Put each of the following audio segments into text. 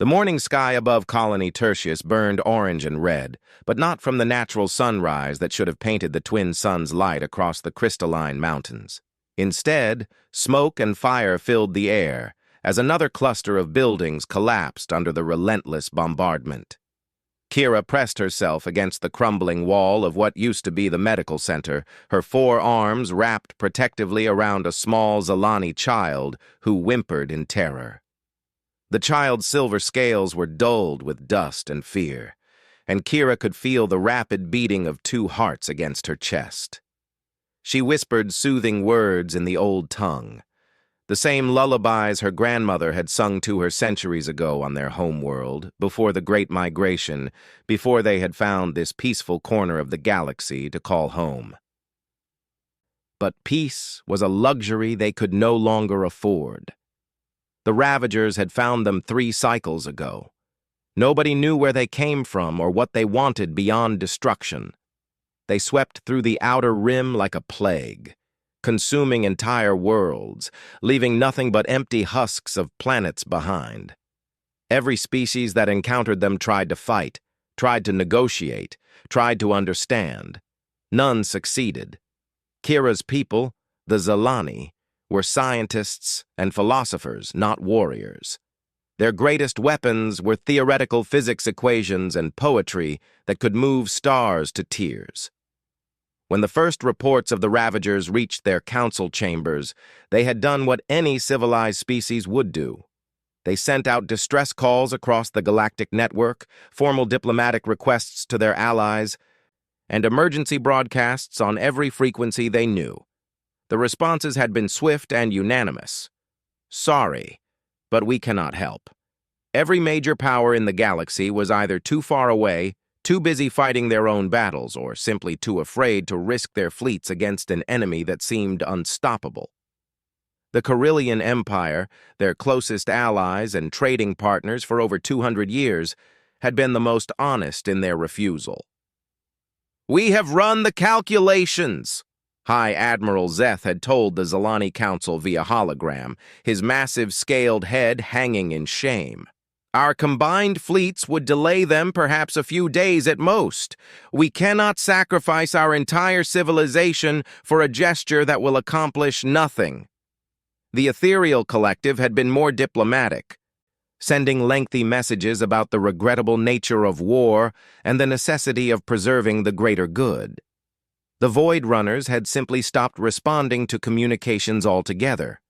The morning sky above Colony Tertius burned orange and red, but not from the natural sunrise that should have painted the twin suns' light across the crystalline mountains. Instead, smoke and fire filled the air as another cluster of buildings collapsed under the relentless bombardment. Kira pressed herself against the crumbling wall of what used to be the medical center, her four arms wrapped protectively around a small Zalani child who whimpered in terror. The child's silver scales were dulled with dust and fear, and Kira could feel the rapid beating of two hearts against her chest. She whispered soothing words in the old tongue, the same lullabies her grandmother had sung to her centuries ago on their homeworld, before the Great Migration, before they had found this peaceful corner of the galaxy to call home. But peace was a luxury they could no longer afford. The Ravagers had found them 3 cycles ago. Nobody knew where they came from or what they wanted beyond destruction. They swept through the outer rim like a plague, consuming entire worlds, leaving nothing but empty husks of planets behind. Every species that encountered them tried to fight, tried to negotiate, tried to understand. None succeeded. Kira's people, the Zalani, were scientists and philosophers, not warriors. Their greatest weapons were theoretical physics equations and poetry that could move stars to tears. When the first reports of the Ravagers reached their council chambers, they had done what any civilized species would do. They sent out distress calls across the galactic network, formal diplomatic requests to their allies, and emergency broadcasts on every frequency they knew. The responses had been swift and unanimous. Sorry, but we cannot help. Every major power in the galaxy was either too far away, too busy fighting their own battles, or simply too afraid to risk their fleets against an enemy that seemed unstoppable. The Carillion Empire, their closest allies and trading partners for over 200 years, had been the most honest in their refusal. "We have run the calculations," High Admiral Zeth had told the Zalani Council via hologram, his massive scaled head hanging in shame. "Our combined fleets would delay them perhaps a few days at most. We cannot sacrifice our entire civilization for a gesture that will accomplish nothing." The Ethereal Collective had been more diplomatic, sending lengthy messages about the regrettable nature of war and the necessity of preserving the greater good. The Void Runners had simply stopped responding to communications altogether.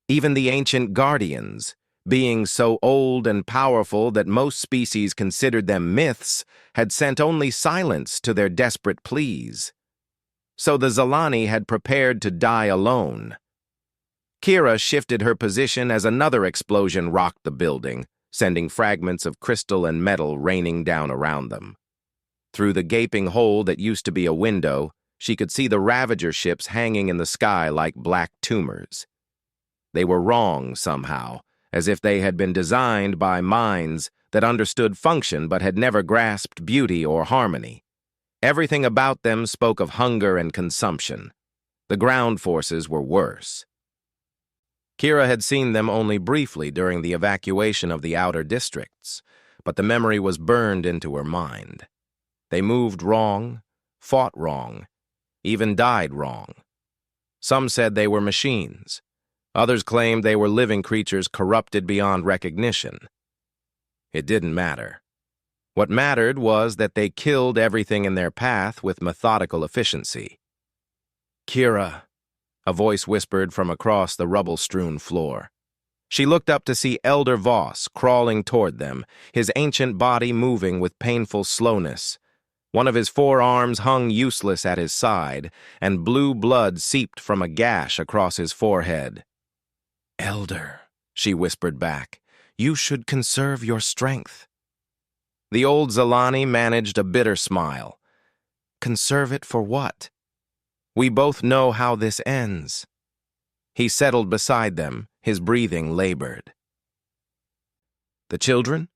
Even the ancient Guardians, being so old and powerful that most species considered them myths, had sent only silence to their desperate pleas. So the Zalani had prepared to die alone. Kira shifted her position as another explosion rocked the building, sending fragments of crystal and metal raining down around them. Through the gaping hole that used to be a window, she could see the Ravager ships hanging in the sky like black tumors. They were wrong somehow, as if they had been designed by minds that understood function but had never grasped beauty or harmony. Everything about them spoke of hunger and consumption. The ground forces were worse. Kira had seen them only briefly during the evacuation of the outer districts, but the memory was burned into her mind. They moved wrong, fought wrong, even died wrong. Some said they were machines. Others claimed they were living creatures corrupted beyond recognition. It didn't matter. What mattered was that they killed everything in their path with methodical efficiency. "Kira," a voice whispered from across the rubble-strewn floor. She looked up to see Elder Voss crawling toward them, his ancient body moving with painful slowness. One of his forearms hung useless at his side, and blue blood seeped from a gash across his forehead. "Elder," she whispered back, "you should conserve your strength." The old Zalani managed a bitter smile. "Conserve it for what? We both know how this ends." He settled beside them, his breathing labored. "The children?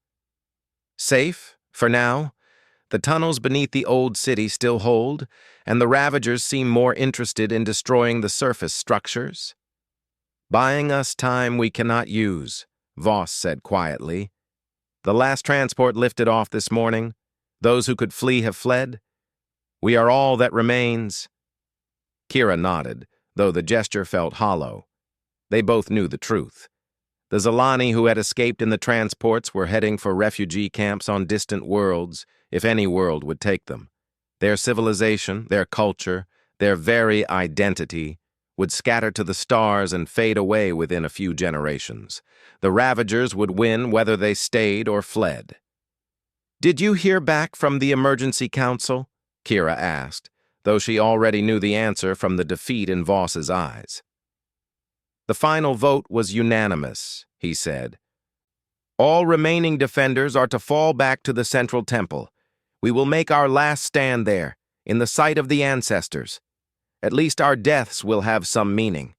Safe, for now? The tunnels beneath the old city still hold, and the Ravagers seem more interested in destroying the surface structures?" "Buying us time we cannot use," Voss said quietly. The last transport lifted off this morning. Those who could flee have fled. We are all that remains. Kira nodded, though the gesture felt hollow. They both knew the truth. The Zalani who had escaped in the transports were heading for refugee camps on distant worlds, if any world would take them. Their civilization, their culture, their very identity would scatter to the stars and fade away within a few generations. The Ravagers would win whether they stayed or fled. "Did you hear back from the Emergency Council?" Kira asked, though she already knew the answer from the defeat in Voss's eyes. "The final vote was unanimous," he said. "All remaining defenders are to fall back to the Central Temple. We will make our last stand there, in the sight of the ancestors. At least our deaths will have some meaning."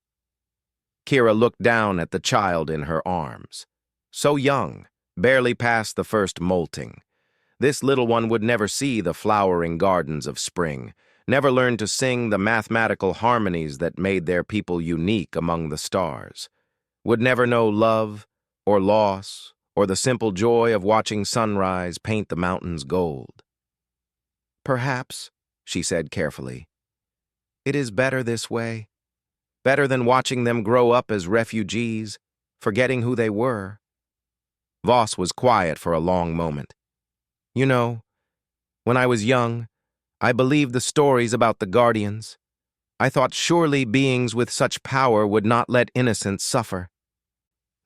Kira looked down at the child in her arms. So young, barely past the first molting. This little one would never see the flowering gardens of spring, never learn to sing the mathematical harmonies that made their people unique among the stars, would never know love or loss or the simple joy of watching sunrise paint the mountains gold. "Perhaps," she said carefully, "it is better this way. Better than watching them grow up as refugees, forgetting who they were." Voss was quiet for a long moment. "You know, when I was young, I believed the stories about the Guardians. I thought surely beings with such power would not let innocents suffer.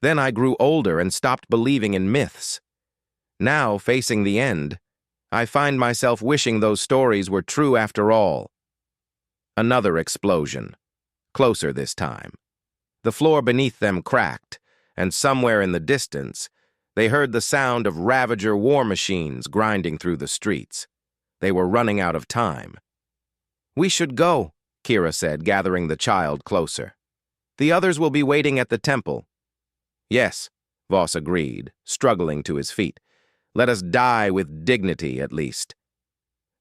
Then I grew older and stopped believing in myths. Now, facing the end, I find myself wishing those stories were true after all." Another explosion, closer this time. The floor beneath them cracked, and somewhere in the distance, they heard the sound of Ravager war machines grinding through the streets. They were running out of time. "We should go," Kira said, gathering the child closer. "The others will be waiting at the temple." "Yes," Voss agreed, struggling to his feet. "Let us die with dignity, at least."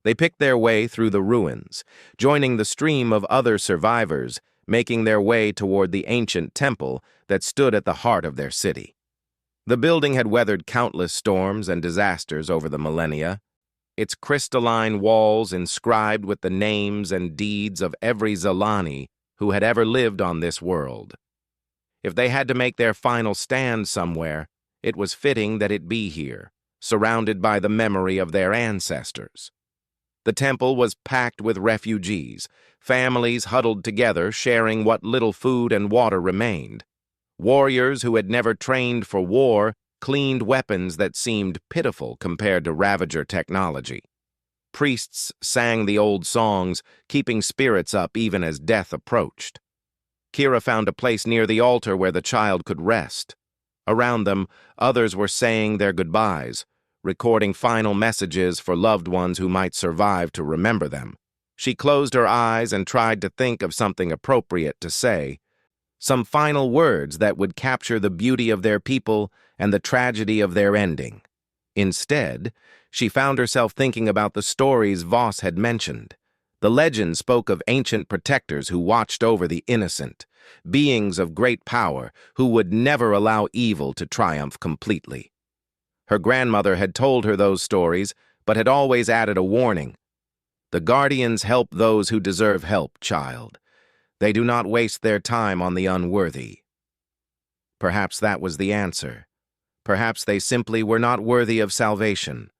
They picked their way through the ruins, joining the stream of other survivors, making their way toward the ancient temple that stood at the heart of their city. The building had weathered countless storms and disasters over the millennia, its crystalline walls inscribed with the names and deeds of every Zalani who had ever lived on this world. If they had to make their final stand somewhere, it was fitting that it be here, surrounded by the memory of their ancestors. The temple was packed with refugees, families huddled together, sharing what little food and water remained. Warriors who had never trained for war cleaned weapons that seemed pitiful compared to Ravager technology. Priests sang the old songs, keeping spirits up even as death approached. Kira found a place near the altar where the child could rest. Around them, others were saying their goodbyes, recording final messages for loved ones who might survive to remember them. She closed her eyes and tried to think of something appropriate to say, some final words that would capture the beauty of their people and the tragedy of their ending. Instead, she found herself thinking about the stories Voss had mentioned. The legend spoke of ancient protectors who watched over the innocent, beings of great power who would never allow evil to triumph completely. Her grandmother had told her those stories, but had always added a warning. "The Guardians help those who deserve help, child. They do not waste their time on the unworthy." Perhaps that was the answer. Perhaps they simply were not worthy of salvation.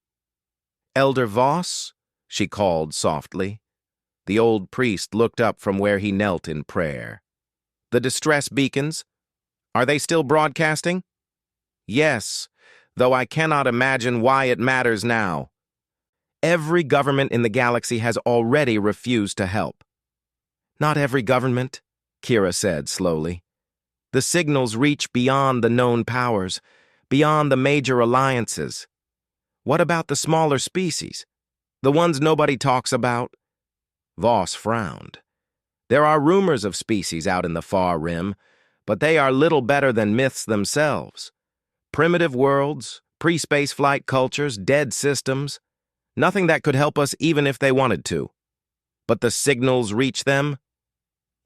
"Elder Voss?" she called softly. The old priest looked up from where he knelt in prayer. "The distress beacons? Are they still broadcasting?" "Yes, though I cannot imagine why it matters now. Every government in the galaxy has already refused to help." "Not every government," Kira said slowly. "The signals reach beyond the known powers, beyond the major alliances. What about the smaller species? The ones nobody talks about?" Voss frowned. "There are rumors of species out in the far rim, but they are little better than myths themselves. Primitive worlds, pre-space flight cultures, dead systems. Nothing that could help us even if they wanted to. But the signals reach them?"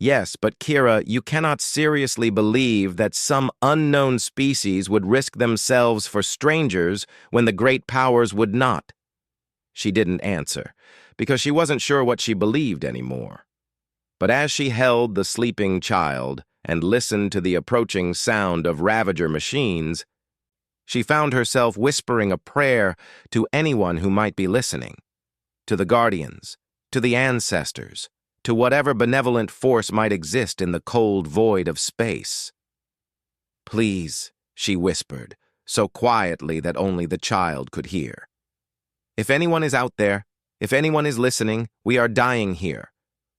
Yes, but Kira, you cannot seriously believe that some unknown species would risk themselves for strangers when the great powers would not. She didn't answer, because she wasn't sure what she believed anymore. But as she held the sleeping child and listened to the approaching sound of Ravager machines, she found herself whispering a prayer to anyone who might be listening, to the guardians, to the ancestors, to whatever benevolent force might exist in the cold void of space. "Please," she whispered, so quietly that only the child could hear. "If anyone is out there, if anyone is listening, we are dying here.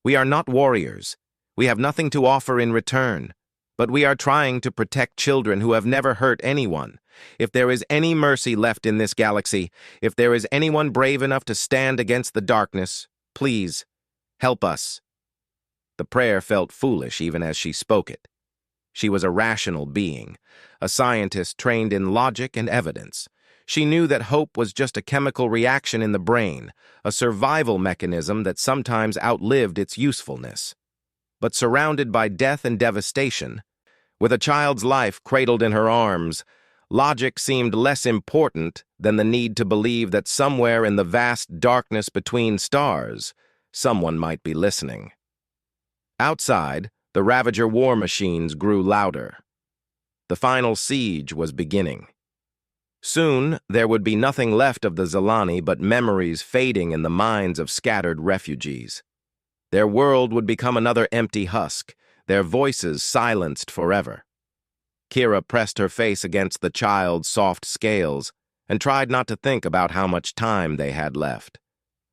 We are not warriors. We have nothing to offer in return. But we are trying to protect children who have never hurt anyone. If there is any mercy left in this galaxy, if there is anyone brave enough to stand against the darkness, please, help us." The prayer felt foolish even as she spoke it. She was a rational being, a scientist trained in logic and evidence. She knew that hope was just a chemical reaction in the brain, a survival mechanism that sometimes outlived its usefulness. But surrounded by death and devastation, with a child's life cradled in her arms, logic seemed less important than the need to believe that somewhere in the vast darkness between stars, someone might be listening. Outside, the Ravager war machines grew louder. The final siege was beginning. Soon, there would be nothing left of the Zilani but memories fading in the minds of scattered refugees. Their world would become another empty husk, their voices silenced forever. Kira pressed her face against the child's soft scales and tried not to think about how much time they had left.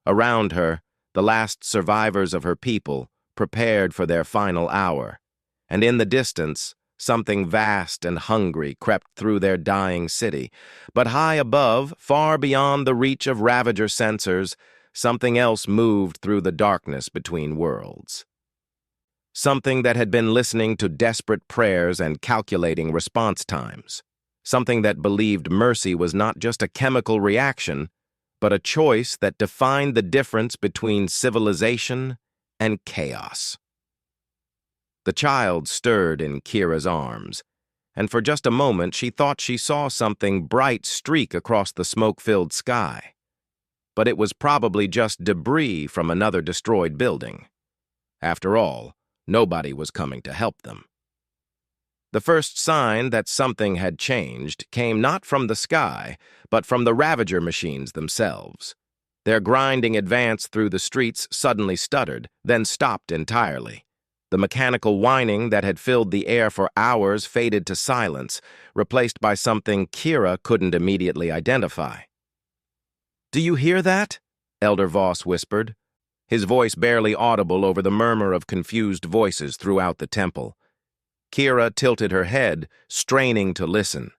Around her, the last survivors of her people prepared for their final hour, and in the distance, something vast and hungry crept through their dying city. But high above, far beyond the reach of Ravager sensors, something else moved through the darkness between worlds. Something that had been listening to desperate prayers and calculating response times. Something that believed mercy was not just a chemical reaction, but a choice that defined the difference between civilization and chaos. The child stirred in Kira's arms, and for just a moment she thought she saw something bright streak across the smoke-filled sky. But it was probably just debris from another destroyed building. After all, nobody was coming to help them. The first sign that something had changed came not from the sky, but from the Ravager machines themselves. Their grinding advance through the streets suddenly stuttered, then stopped entirely. The mechanical whining that had filled the air for hours faded to silence, replaced by something Kira couldn't immediately identify. "Do you hear that?" Elder Voss whispered, his voice barely audible over the murmur of confused voices throughout the temple. Kira tilted her head, straining to listen.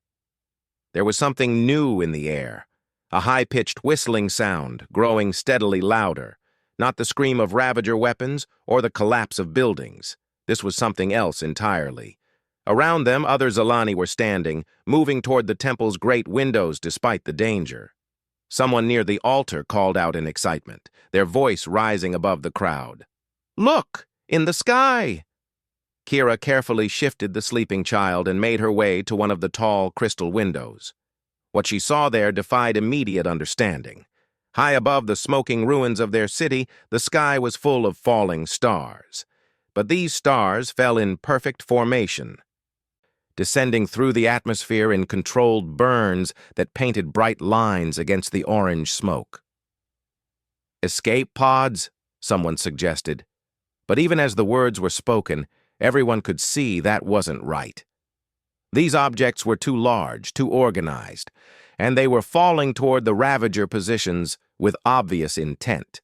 There was something new in the air, a high-pitched whistling sound, growing steadily louder. Not the scream of Ravager weapons or the collapse of buildings. This was something else entirely. Around them, other Zilani were standing, moving toward the temple's great windows despite the danger. Someone near the altar called out in excitement, their voice rising above the crowd. "Look! In the sky!" Kira carefully shifted the sleeping child and made her way to one of the tall crystal windows. What she saw there defied immediate understanding. High above the smoking ruins of their city, the sky was full of falling stars. But these stars fell in perfect formation, descending through the atmosphere in controlled burns that painted bright lines against the orange smoke. "Escape pods?" someone suggested. But even as the words were spoken, everyone could see that wasn't right. These objects were too large, too organized, and they were falling toward the Ravager positions with obvious intent.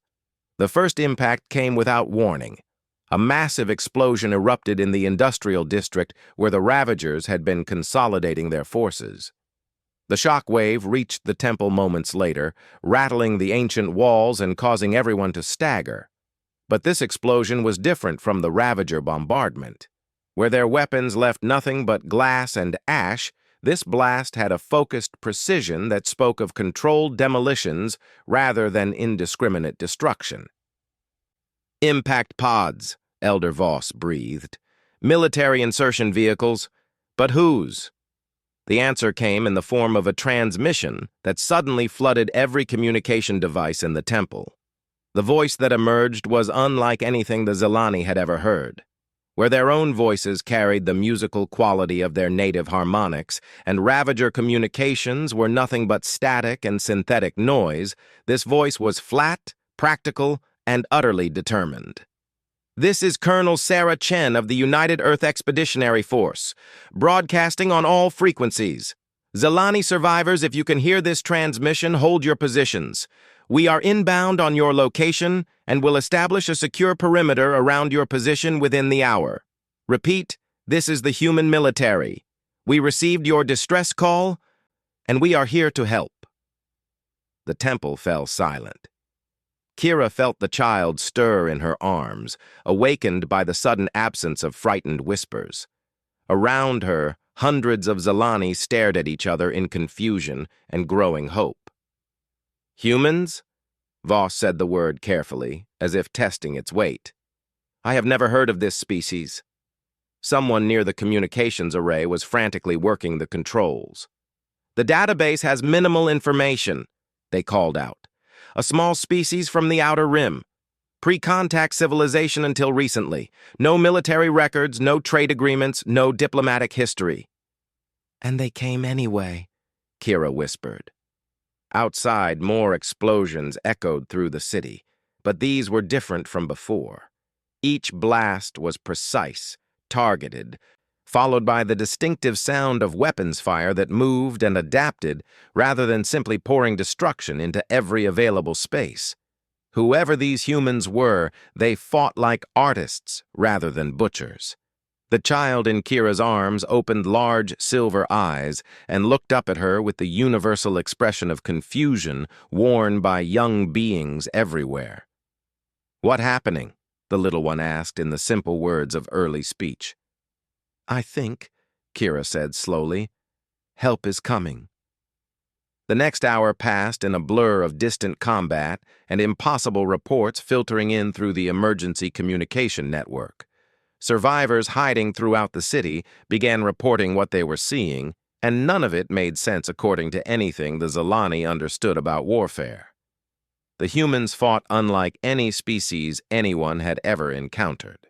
The first impact came without warning. A massive explosion erupted in the industrial district where the Ravagers had been consolidating their forces. The shock wave reached the temple moments later, rattling the ancient walls and causing everyone to stagger. But this explosion was different from the Ravager bombardment. Where their weapons left nothing but glass and ash, this blast had a focused precision that spoke of controlled demolitions rather than indiscriminate destruction. "Impact pods," Elder Voss breathed. Military insertion vehicles. But whose? The answer came in the form of a transmission that suddenly flooded every communication device in the temple. The voice that emerged was unlike anything the Zelani had ever heard. Where their own voices carried the musical quality of their native harmonics, and Ravager communications were nothing but static and synthetic noise, this voice was flat, practical, and utterly determined. This is Colonel Sarah Chen of the United Earth Expeditionary Force, broadcasting on all frequencies. Zelani survivors, if you can hear this transmission, hold your positions. We are inbound on your location and will establish a secure perimeter around your position within the hour. Repeat, this is the human military. We received your distress call, and we are here to help. The temple fell silent. Kira felt the child stir in her arms, awakened by the sudden absence of frightened whispers. Around her, hundreds of Zelani stared at each other in confusion and growing hope. Humans? Voss said the word carefully, as if testing its weight. I have never heard of this species. Someone near the communications array was frantically working the controls. The database has minimal information, they called out. A small species from the Outer Rim. Pre-contact civilization until recently. No military records, no trade agreements, no diplomatic history. And they came anyway, Kira whispered. Outside, more explosions echoed through the city, but these were different from before. Each blast was precise, targeted, followed by the distinctive sound of weapons fire that moved and adapted rather than simply pouring destruction into every available space. Whoever these humans were, they fought like artists rather than butchers. The child in Kira's arms opened large silver eyes and looked up at her with the universal expression of confusion worn by young beings everywhere. "What happening?" the little one asked in the simple words of early speech. "I think," Kira said slowly, "help is coming." The next hour passed in a blur of distant combat and impossible reports filtering in through the emergency communication network. Survivors hiding throughout the city began reporting what they were seeing, and none of it made sense according to anything the Zelani understood about warfare. The humans fought unlike any species anyone had ever encountered.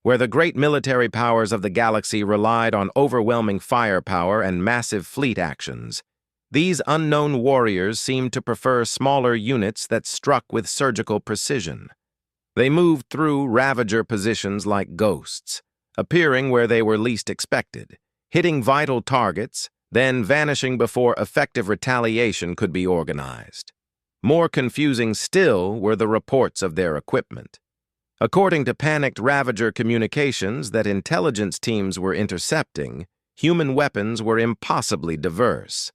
Where the great military powers of the galaxy relied on overwhelming firepower and massive fleet actions, these unknown warriors seemed to prefer smaller units that struck with surgical precision. They moved through Ravager positions like ghosts, appearing where they were least expected, hitting vital targets, then vanishing before effective retaliation could be organized. More confusing still were the reports of their equipment. According to panicked Ravager communications that intelligence teams were intercepting, human weapons were impossibly diverse.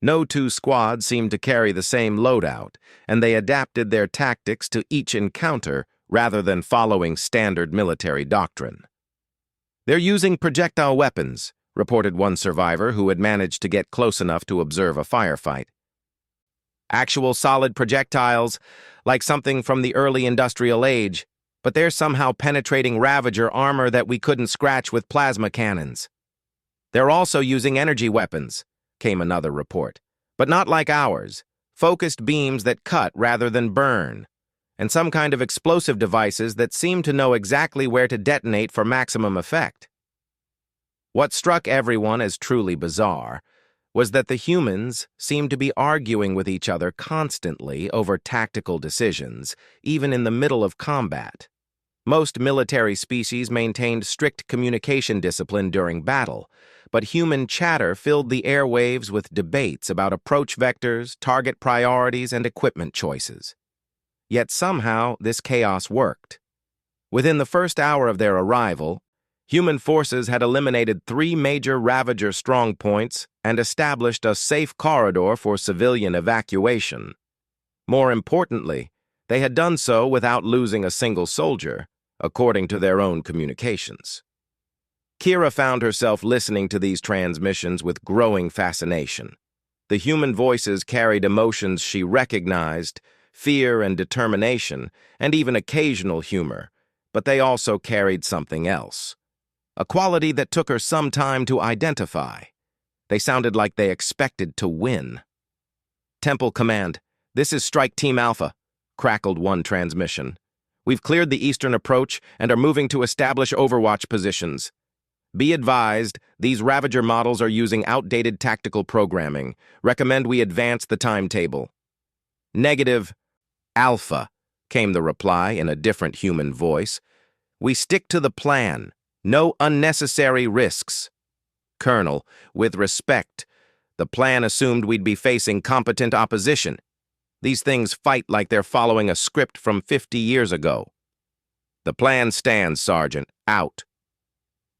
No two squads seemed to carry the same loadout, and they adapted their tactics to each encounter rather than following standard military doctrine. "They're using projectile weapons," reported one survivor who had managed to get close enough to observe a firefight. "Actual solid projectiles, like something from the early industrial age, but they're somehow penetrating Ravager armor that we couldn't scratch with plasma cannons. They're also using energy weapons," came another report, "but not like ours, focused beams that cut rather than burn, and some kind of explosive devices that seem to know exactly where to detonate for maximum effect." What struck everyone as truly bizarre was that the humans seemed to be arguing with each other constantly over tactical decisions, even in the middle of combat. Most military species maintained strict communication discipline during battle, but human chatter filled the airwaves with debates about approach vectors, target priorities, and equipment choices. Yet somehow this chaos worked. Within the first hour of their arrival, human forces had eliminated 3 major Ravager strongpoints and established a safe corridor for civilian evacuation. More importantly, they had done so without losing a single soldier, according to their own communications. Kira found herself listening to these transmissions with growing fascination. The human voices carried emotions she recognized, fear and determination, and even occasional humor, but they also carried something else. A quality that took her some time to identify. They sounded like they expected to win. "Temple Command, this is Strike Team Alpha," crackled one transmission. "We've cleared the eastern approach and are moving to establish overwatch positions. Be advised, these Ravager models are using outdated tactical programming. Recommend we advance the timetable." "Negative, Alpha," came the reply in a different human voice. "We stick to the plan. No unnecessary risks." "Colonel, with respect, the plan assumed we'd be facing competent opposition. These things fight like they're following a script from 50 years ago." "The plan stands, Sergeant. Out."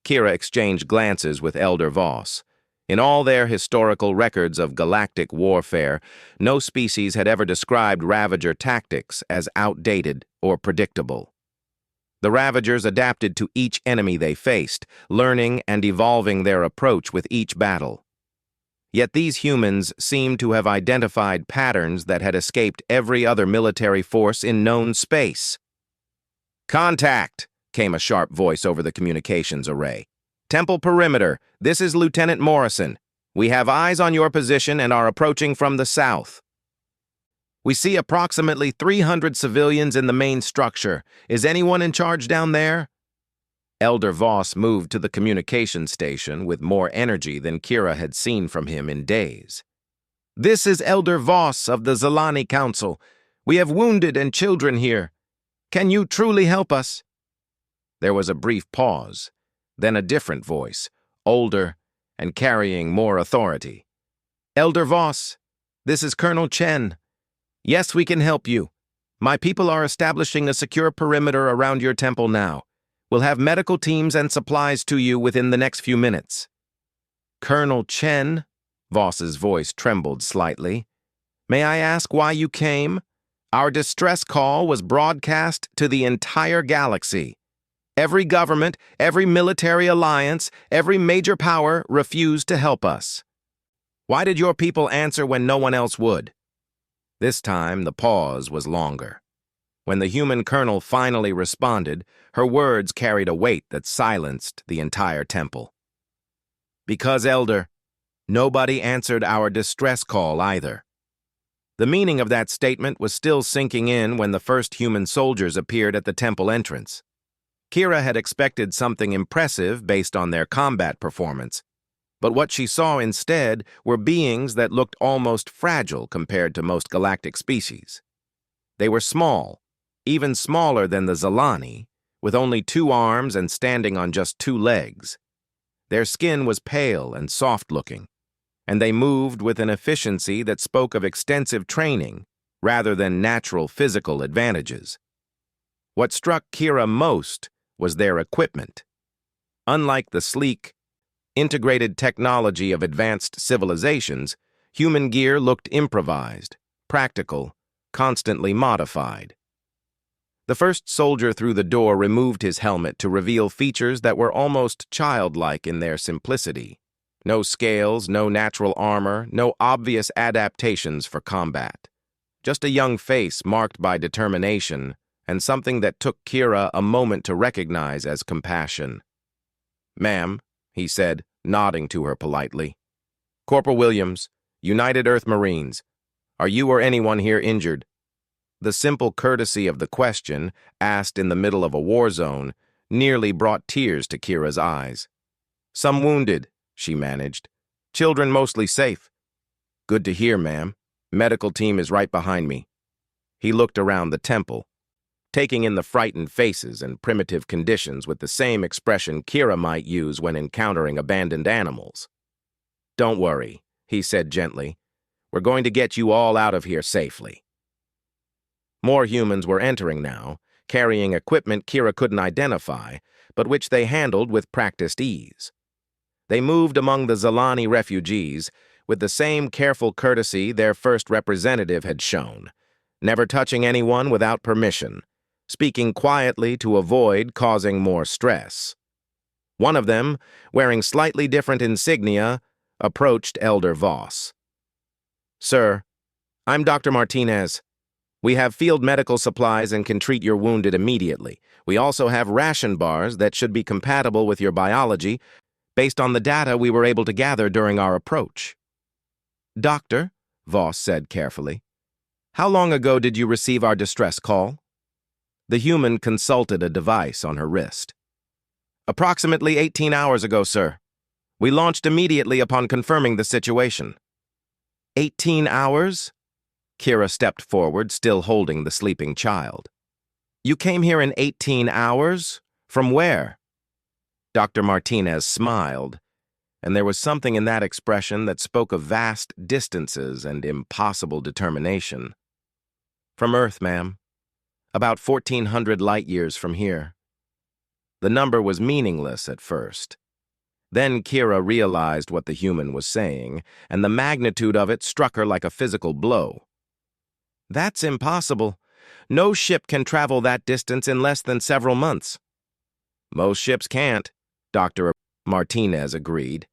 Kira exchanged glances with Elder Voss. In all their historical records of galactic warfare, no species had ever described Ravager tactics as outdated or predictable. The Ravagers adapted to each enemy they faced, learning and evolving their approach with each battle. Yet these humans seemed to have identified patterns that had escaped every other military force in known space. "Contact!" came a sharp voice over the communications array. "Temple perimeter, this is Lieutenant Morrison. We have eyes on your position and are approaching from the south. We see approximately 300 civilians in the main structure. Is anyone in charge down there?" Elder Voss moved to the communication station with more energy than Kira had seen from him in days. "This is Elder Voss of the Zalani Council. We have wounded and children here. Can you truly help us?" There was a brief pause, then a different voice, older and carrying more authority. "Elder Voss, this is Colonel Chen. Yes, we can help you. My people are establishing a secure perimeter around your temple now. We'll have medical teams and supplies to you within the next few minutes." "Colonel Chen," Voss's voice trembled slightly. "May I ask why you came? Our distress call was broadcast to the entire galaxy. Every government, every military alliance, every major power refused to help us. Why did your people answer when no one else would?" This time, the pause was longer. When the human colonel finally responded, her words carried a weight that silenced the entire temple. "Because, Elder, nobody answered our distress call either." The meaning of that statement was still sinking in when the first human soldiers appeared at the temple entrance. Kira had expected something impressive based on their combat performance, but what she saw instead were beings that looked almost fragile compared to most galactic species. They were small, even smaller than the Zalani, with only 2 arms and standing on just 2 legs. Their skin was pale and soft-looking, and they moved with an efficiency that spoke of extensive training rather than natural physical advantages. What struck Kira most was their equipment. Unlike the sleek, integrated technology of advanced civilizations, human gear looked improvised, practical, constantly modified. The first soldier through the door removed his helmet to reveal features that were almost childlike in their simplicity. No scales, no natural armor, no obvious adaptations for combat. Just a young face marked by determination and something that took Kira a moment to recognize as compassion. "Ma'am," he said, nodding to her politely. "Corporal Williams, United Earth Marines. Are you or anyone here injured?" The simple courtesy of the question, asked in the middle of a war zone, nearly brought tears to Kira's eyes. "Some wounded," she managed. "Children mostly safe." "Good to hear, ma'am. Medical team is right behind me." He looked around the temple, taking in the frightened faces and primitive conditions with the same expression Kira might use when encountering abandoned animals. "Don't worry," he said gently. "We're going to get you all out of here safely." More humans were entering now, carrying equipment Kira couldn't identify, but which they handled with practiced ease. They moved among the Zalani refugees with the same careful courtesy their first representative had shown, never touching anyone without permission, speaking quietly to avoid causing more stress. One of them, wearing slightly different insignia, approached Elder Voss. "Sir, I'm Dr. Martinez. We have field medical supplies and can treat your wounded immediately. We also have ration bars that should be compatible with your biology based on the data we were able to gather during our approach. Doctor, Voss said carefully, how long ago did you receive our distress call? The human consulted a device on her wrist. Approximately 18 hours ago, sir. We launched immediately upon confirming the situation. 18 hours? Kira stepped forward, still holding the sleeping child. You came here in 18 hours? From where? Dr. Martinez smiled, and there was something in that expression that spoke of vast distances and impossible determination. From Earth, ma'am. About 1,400 light-years from here. The number was meaningless at first. Then Kira realized what the human was saying, and the magnitude of it struck her like a physical blow. That's impossible. No ship can travel that distance in less than several months. Most ships can't, Dr. Martinez agreed.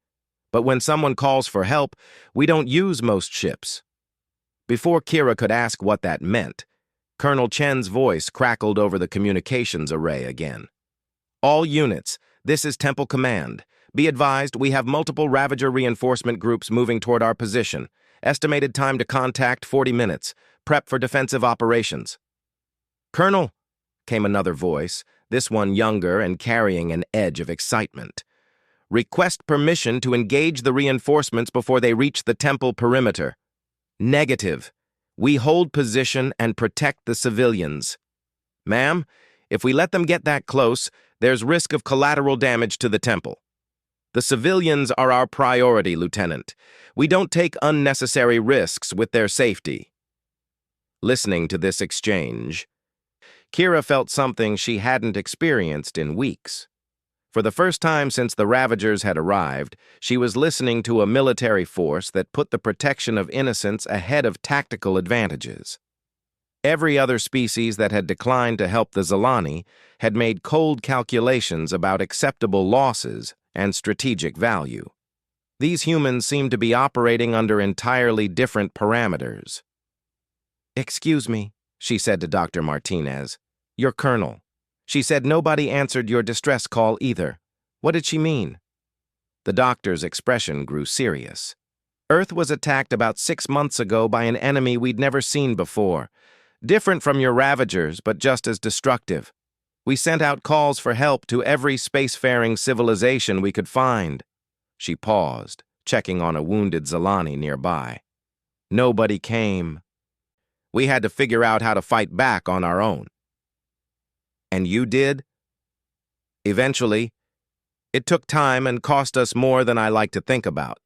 But when someone calls for help, we don't use most ships. Before Kira could ask what that meant, Colonel Chen's voice crackled over the communications array again. All units, this is Temple Command. Be advised, we have multiple Ravager reinforcement groups moving toward our position. Estimated time to contact 40 minutes. Prep for defensive operations. Colonel, came another voice, this one younger and carrying an edge of excitement. Request permission to engage the reinforcements before they reach the temple perimeter. Negative. We hold position and protect the civilians. Ma'am, if we let them get that close, there's risk of collateral damage to the temple. The civilians are our priority, Lieutenant. We don't take unnecessary risks with their safety. Listening to this exchange, Kira felt something she hadn't experienced in weeks. For the first time since the Ravagers had arrived, she was listening to a military force that put the protection of innocents ahead of tactical advantages. Every other species that had declined to help the Zilani had made cold calculations about acceptable losses and strategic value. These humans seemed to be operating under entirely different parameters. Excuse me, she said to Dr. Martinez. Your colonel. She said nobody answered your distress call either. What did she mean? The doctor's expression grew serious. Earth was attacked about 6 months ago by an enemy we'd never seen before. Different from your Ravagers, but just as destructive. We sent out calls for help to every spacefaring civilization we could find. She paused, checking on a wounded Zilani nearby. Nobody came. We had to figure out how to fight back on our own. And you did? Eventually. It took time and cost us more than I like to think about.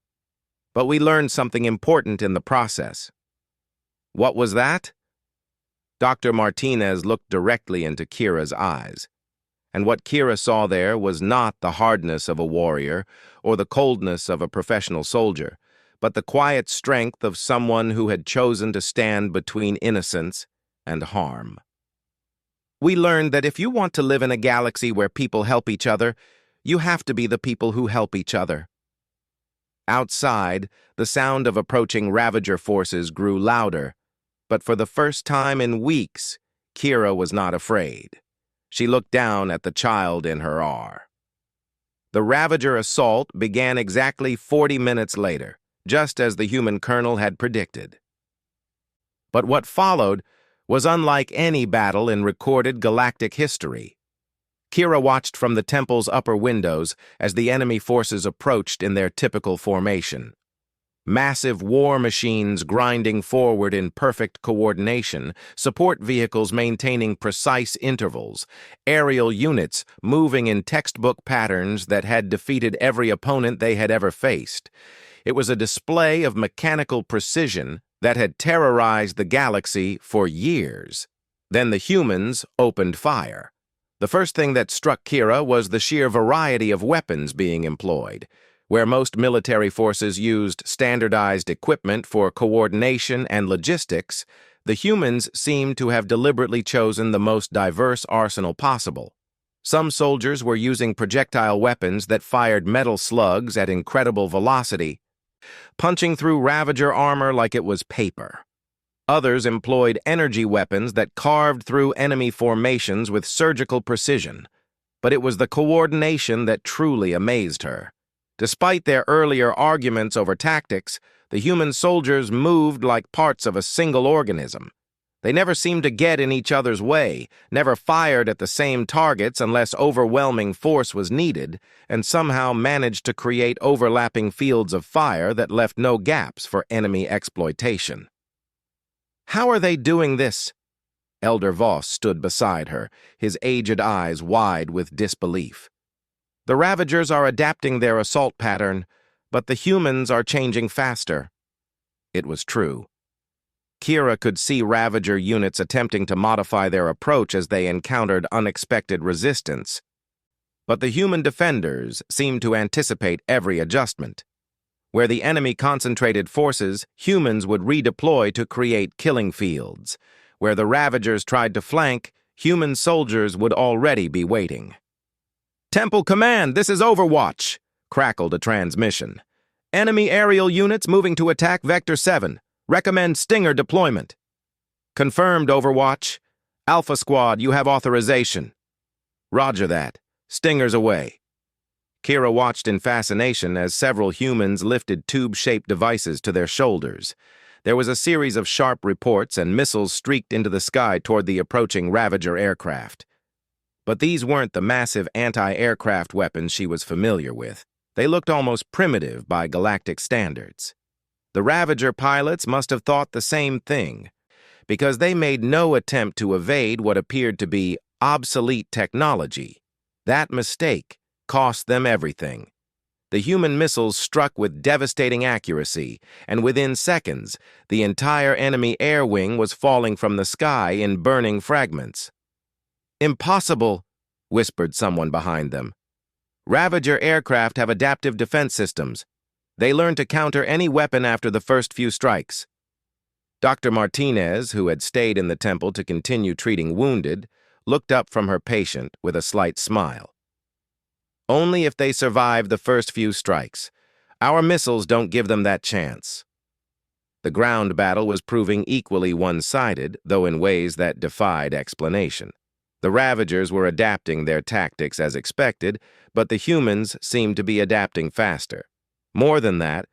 But we learned something important in the process. What was that? Dr. Martinez looked directly into Kira's eyes, and what Kira saw there was not the hardness of a warrior or the coldness of a professional soldier, but the quiet strength of someone who had chosen to stand between innocence and harm. We learned that if you want to live in a galaxy where people help each other, you have to be the people who help each other. Outside, the sound of approaching Ravager forces grew louder, but for the first time in weeks, Kira was not afraid. She looked down at the child in her arms. The Ravager assault began exactly 40 minutes later, just as the human colonel had predicted. But what followed was unlike any battle in recorded galactic history. Kira watched from the temple's upper windows as the enemy forces approached in their typical formation. Massive war machines grinding forward in perfect coordination, support vehicles maintaining precise intervals, aerial units moving in textbook patterns that had defeated every opponent they had ever faced. It was a display of mechanical precision that had terrorized the galaxy for years. Then the humans opened fire. The first thing that struck Kira was the sheer variety of weapons being employed. Where most military forces used standardized equipment for coordination and logistics, the humans seemed to have deliberately chosen the most diverse arsenal possible. Some soldiers were using projectile weapons that fired metal slugs at incredible velocity, punching through Ravager armor like it was paper. Others employed energy weapons that carved through enemy formations with surgical precision. But it was the coordination that truly amazed her. Despite their earlier arguments over tactics, the human soldiers moved like parts of a single organism. They never seemed to get in each other's way, never fired at the same targets unless overwhelming force was needed, and somehow managed to create overlapping fields of fire that left no gaps for enemy exploitation. "How are they doing this?" Elder Voss stood beside her, his aged eyes wide with disbelief. "The Ravagers are adapting their assault pattern, but the humans are changing faster." It was true. Kira could see Ravager units attempting to modify their approach as they encountered unexpected resistance. But the human defenders seemed to anticipate every adjustment. Where the enemy concentrated forces, humans would redeploy to create killing fields. Where the Ravagers tried to flank, human soldiers would already be waiting. "Temple Command, this is Overwatch," crackled a transmission. "Enemy aerial units moving to attack Vector 7. Recommend Stinger deployment." "Confirmed, Overwatch. Alpha Squad, you have authorization." "Roger that. Stingers away." Kira watched in fascination as several humans lifted tube-shaped devices to their shoulders. There was a series of sharp reports and missiles streaked into the sky toward the approaching Ravager aircraft. But these weren't the massive anti-aircraft weapons she was familiar with. They looked almost primitive by galactic standards. The Ravager pilots must have thought the same thing, because they made no attempt to evade what appeared to be obsolete technology. That mistake cost them everything. The human missiles struck with devastating accuracy, and within seconds, the entire enemy air wing was falling from the sky in burning fragments. "Impossible," whispered someone behind them. "Ravager aircraft have adaptive defense systems. They learn to counter any weapon after the first few strikes." Dr. Martinez, who had stayed in the temple to continue treating wounded, looked up from her patient with a slight smile. "Only if they survive the first few strikes. Our missiles don't give them that chance." The ground battle was proving equally one-sided, though in ways that defied explanation. The Ravagers were adapting their tactics as expected, but the humans seemed to be adapting faster. More than that,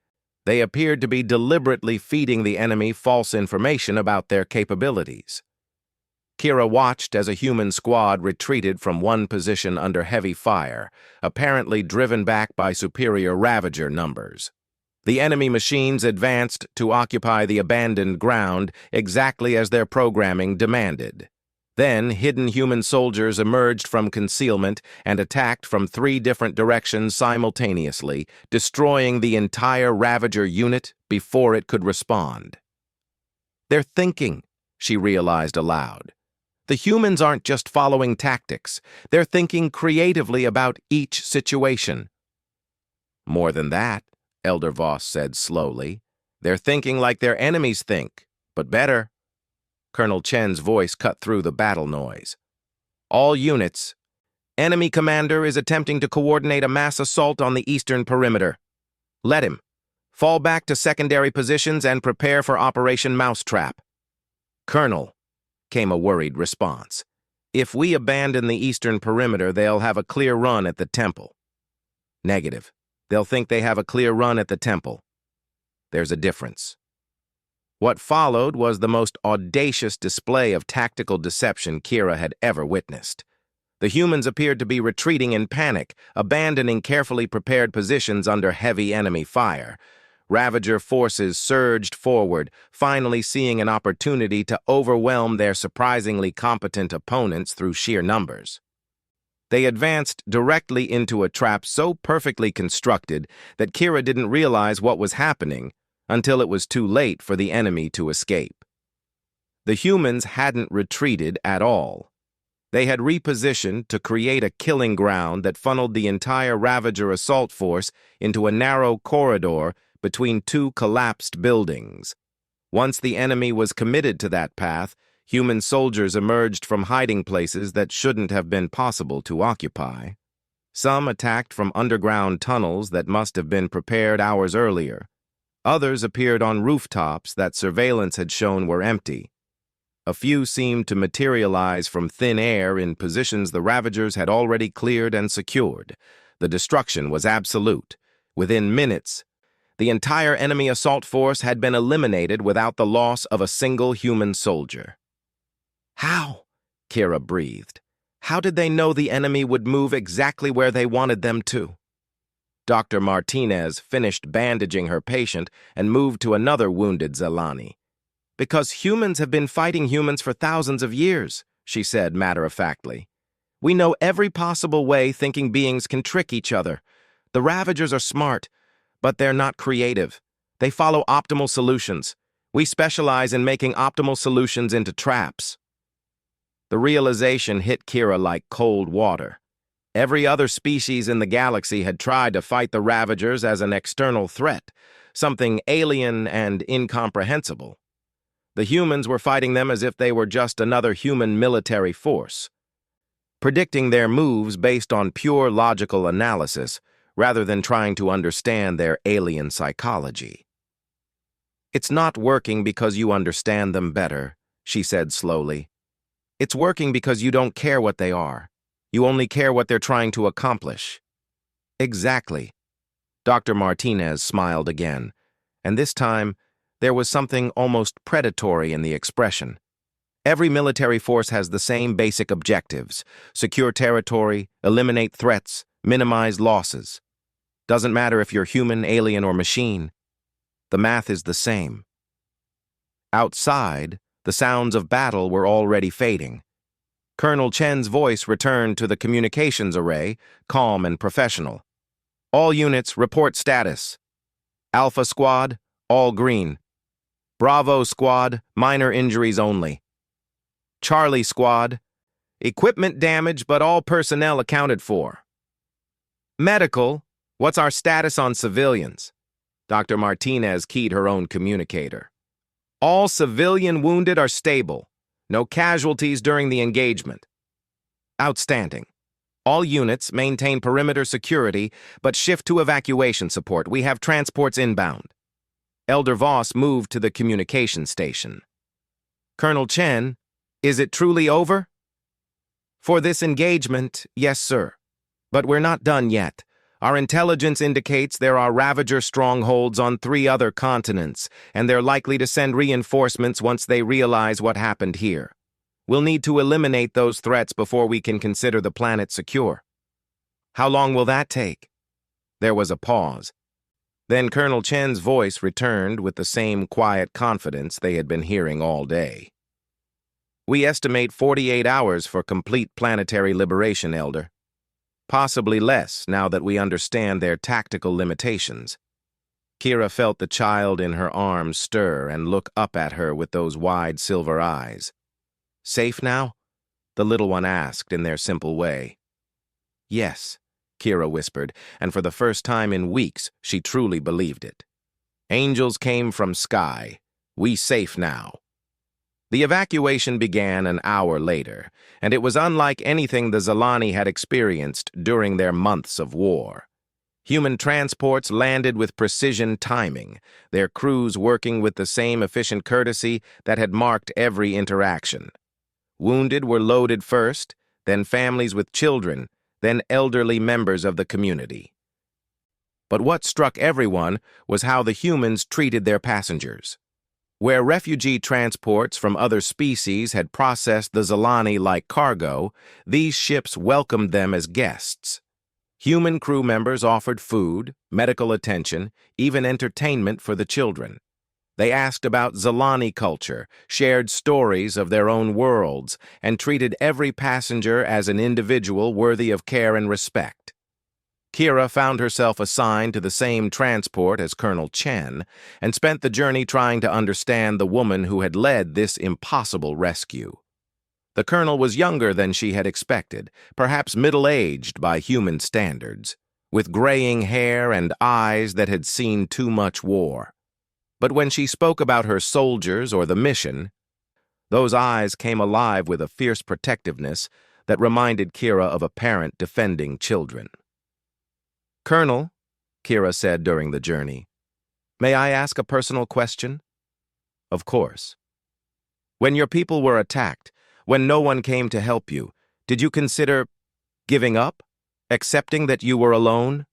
they appeared to be deliberately feeding the enemy false information about their capabilities. Kira watched as a human squad retreated from one position under heavy fire, apparently driven back by superior Ravager numbers. The enemy machines advanced to occupy the abandoned ground exactly as their programming demanded. Then, hidden human soldiers emerged from concealment and attacked from 3 different directions simultaneously, destroying the entire Ravager unit before it could respond. "They're thinking," she realized aloud. "The humans aren't just following tactics. They're thinking creatively about each situation." "More than that," Elder Voss said slowly. "They're thinking like their enemies think, but better." Colonel Chen's voice cut through the battle noise. "All units. Enemy commander is attempting to coordinate a mass assault on the eastern perimeter. Let him. Fall back to secondary positions and prepare for Operation Mousetrap." "Colonel," came a worried response. "If we abandon the eastern perimeter, they'll have a clear run at the temple." "Negative. They'll think they have a clear run at the temple. There's a difference." What followed was the most audacious display of tactical deception Kira had ever witnessed. The humans appeared to be retreating in panic, abandoning carefully prepared positions under heavy enemy fire. Ravager forces surged forward, finally seeing an opportunity to overwhelm their surprisingly competent opponents through sheer numbers. They advanced directly into a trap so perfectly constructed that Kira didn't realize what was happening until it was too late for the enemy to escape. The humans hadn't retreated at all. They had repositioned to create a killing ground that funneled the entire Ravager assault force into a narrow corridor between 2 collapsed buildings. Once the enemy was committed to that path, human soldiers emerged from hiding places that shouldn't have been possible to occupy. Some attacked from underground tunnels that must have been prepared hours earlier. Others appeared on rooftops that surveillance had shown were empty. A few seemed to materialize from thin air in positions the Ravagers had already cleared and secured. The destruction was absolute. Within minutes, the entire enemy assault force had been eliminated without the loss of a single human soldier. How? Kira breathed. How did they know the enemy would move exactly where they wanted them to? Dr. Martinez finished bandaging her patient and moved to another wounded Zelani. Because humans have been fighting humans for thousands of years, she said matter-of-factly. We know every possible way thinking beings can trick each other. The Ravagers are smart, but they're not creative. They follow optimal solutions. We specialize in making optimal solutions into traps. The realization hit Kira like cold water. Every other species in the galaxy had tried to fight the Ravagers as an external threat, something alien and incomprehensible. The humans were fighting them as if they were just another human military force, predicting their moves based on pure logical analysis rather than trying to understand their alien psychology. It's not working because you understand them better, she said slowly. It's working because you don't care what they are. You only care what they're trying to accomplish. Exactly. Dr. Martinez smiled again, and this time there was something almost predatory in the expression. Every military force has the same basic objectives: secure territory, eliminate threats, minimize losses. Doesn't matter if you're human, alien, or machine. The math is the same. Outside, the sounds of battle were already fading. Colonel Chen's voice returned to the communications array, calm and professional. All units, report status. Alpha Squad, all green. Bravo Squad, minor injuries only. Charlie Squad, equipment damage but all personnel accounted for. Medical, what's our status on civilians? Dr. Martinez keyed her own communicator. All civilian wounded are stable. No casualties during the engagement. Outstanding. All units maintain perimeter security, but shift to evacuation support. We have transports inbound. Elder Voss moved to the communication station. Colonel Chen, is it truly over? For this engagement, yes, sir. But we're not done yet. Our intelligence indicates there are Ravager strongholds on 3 other continents, and they're likely to send reinforcements once they realize what happened here. We'll need to eliminate those threats before we can consider the planet secure. How long will that take? There was a pause. Then Colonel Chen's voice returned with the same quiet confidence they had been hearing all day. We estimate 48 hours for complete planetary liberation, Elder. Possibly less now that we understand their tactical limitations. Kira felt the child in her arms stir and look up at her with those wide silver eyes. Safe now? The little one asked in their simple way. Yes, Kira whispered, and for the first time in weeks, she truly believed it. Angels came from sky. We safe now. The evacuation began an hour later, and it was unlike anything the Zelani had experienced during their months of war. Human transports landed with precision timing, their crews working with the same efficient courtesy that had marked every interaction. Wounded were loaded first, then families with children, then elderly members of the community. But what struck everyone was how the humans treated their passengers. Where refugee transports from other species had processed the Zelani like cargo, these ships welcomed them as guests. Human crew members offered food, medical attention, even entertainment for the children. They asked about Zelani culture, shared stories of their own worlds, and treated every passenger as an individual worthy of care and respect. Kira found herself assigned to the same transport as Colonel Chen and spent the journey trying to understand the woman who had led this impossible rescue. The colonel was younger than she had expected, perhaps middle-aged by human standards, with graying hair and eyes that had seen too much war. But when she spoke about her soldiers or the mission, those eyes came alive with a fierce protectiveness that reminded Kira of a parent defending children. Colonel, Kira said during the journey, May I ask a personal question? Of course. When your people were attacked, when no one came to help you, did you consider giving up? Accepting that you were alone?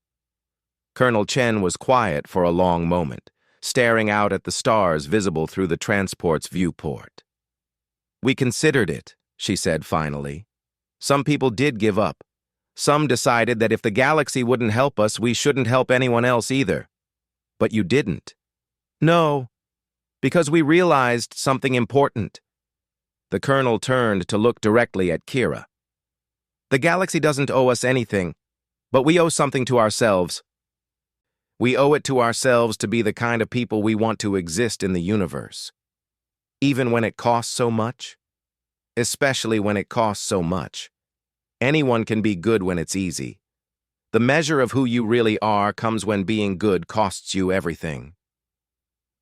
Colonel Chen was quiet for a long moment, staring out at the stars visible through the transport's viewport. We considered it, she said finally. Some people did give up. Some decided that if the galaxy wouldn't help us, we shouldn't help anyone else either. But you didn't. No, because we realized something important. The colonel turned to look directly at Kira. The galaxy doesn't owe us anything, but we owe something to ourselves. We owe it to ourselves to be the kind of people we want to exist in the universe. Even when it costs so much? Especially when it costs so much. Anyone can be good when it's easy. The measure of who you really are comes when being good costs you everything.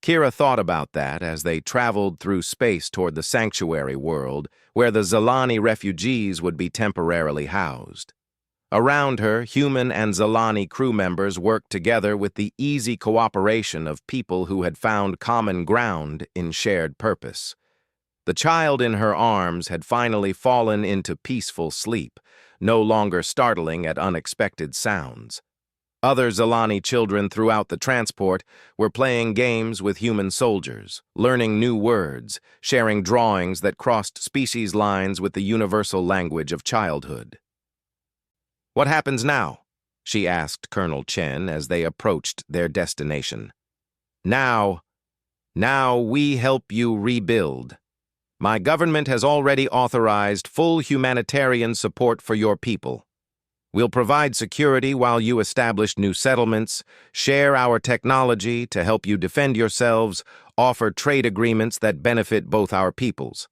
Kira thought about that as they traveled through space toward the sanctuary world, where the Zalani refugees would be temporarily housed. Around her, human and Zalani crew members worked together with the easy cooperation of people who had found common ground in shared purpose. The child in her arms had finally fallen into peaceful sleep, no longer startling at unexpected sounds. Other Zalani children throughout the transport were playing games with human soldiers, learning new words, sharing drawings that crossed species lines with the universal language of childhood. "What happens now?" she asked Colonel Chen as they approached their destination. Now we help you rebuild. My government has already authorized full humanitarian support for your people. We'll provide security while you establish new settlements, share our technology to help you defend yourselves, offer trade agreements that benefit both our peoples.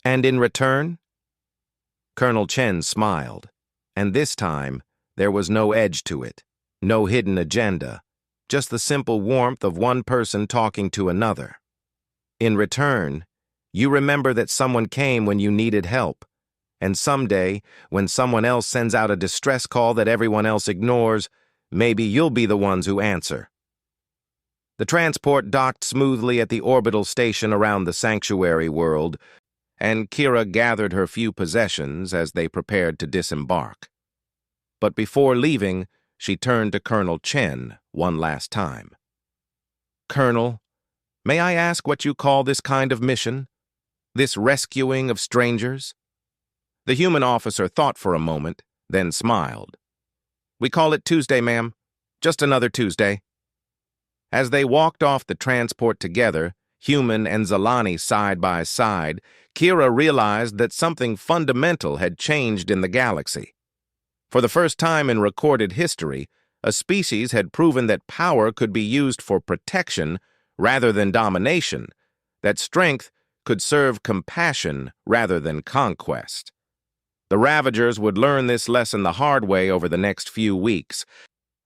And in return? Colonel Chen smiled, and this time there was no edge to it, no hidden agenda, just the simple warmth of one person talking to another. In return, you remember that someone came when you needed help, and someday, when someone else sends out a distress call that everyone else ignores, maybe you'll be the ones who answer. The transport docked smoothly at the orbital station around the sanctuary world, and Kira gathered her few possessions as they prepared to disembark. But before leaving, she turned to Colonel Chen one last time. "Colonel, may I ask what you call this kind of mission? This rescuing of strangers?" The human officer thought for a moment, then smiled. "We call it Tuesday, ma'am. Just another Tuesday." As they walked off the transport together, human and Zalani side by side, Kira realized that something fundamental had changed in the galaxy. For the first time in recorded history, a species had proven that power could be used for protection rather than domination, that strength could serve compassion rather than conquest. The Ravagers would learn this lesson the hard way over the next few weeks,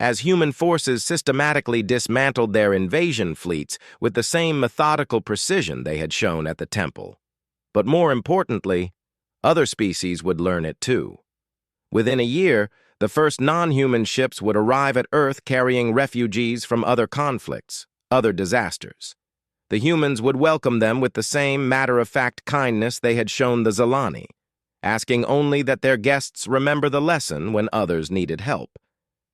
as human forces systematically dismantled their invasion fleets with the same methodical precision they had shown at the temple. But more importantly, other species would learn it too. Within a year, the first non-human ships would arrive at Earth carrying refugees from other conflicts, other disasters. The humans would welcome them with the same matter-of-fact kindness they had shown the Zalani, asking only that their guests remember the lesson when others needed help.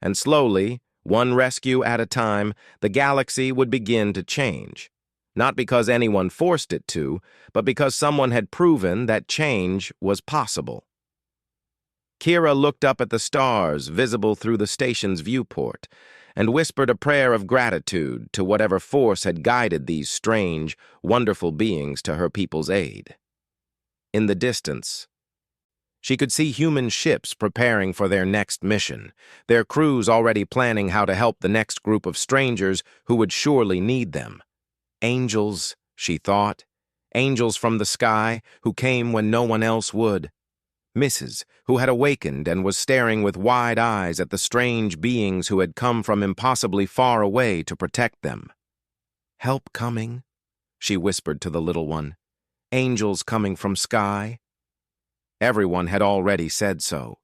And slowly, one rescue at a time, the galaxy would begin to change. Not because anyone forced it to, but because someone had proven that change was possible. Kira looked up at the stars visible through the station's viewport and whispered a prayer of gratitude to whatever force had guided these strange, wonderful beings to her people's aid. In the distance, she could see human ships preparing for their next mission, their crews already planning how to help the next group of strangers who would surely need them. Angels, she thought, angels from the sky who came when no one else would. Mrs., who had awakened and was staring with wide eyes at the strange beings who had come from impossibly far away to protect them. "Help coming," she whispered to the little one. "Angels coming from sky." Everyone had already said so.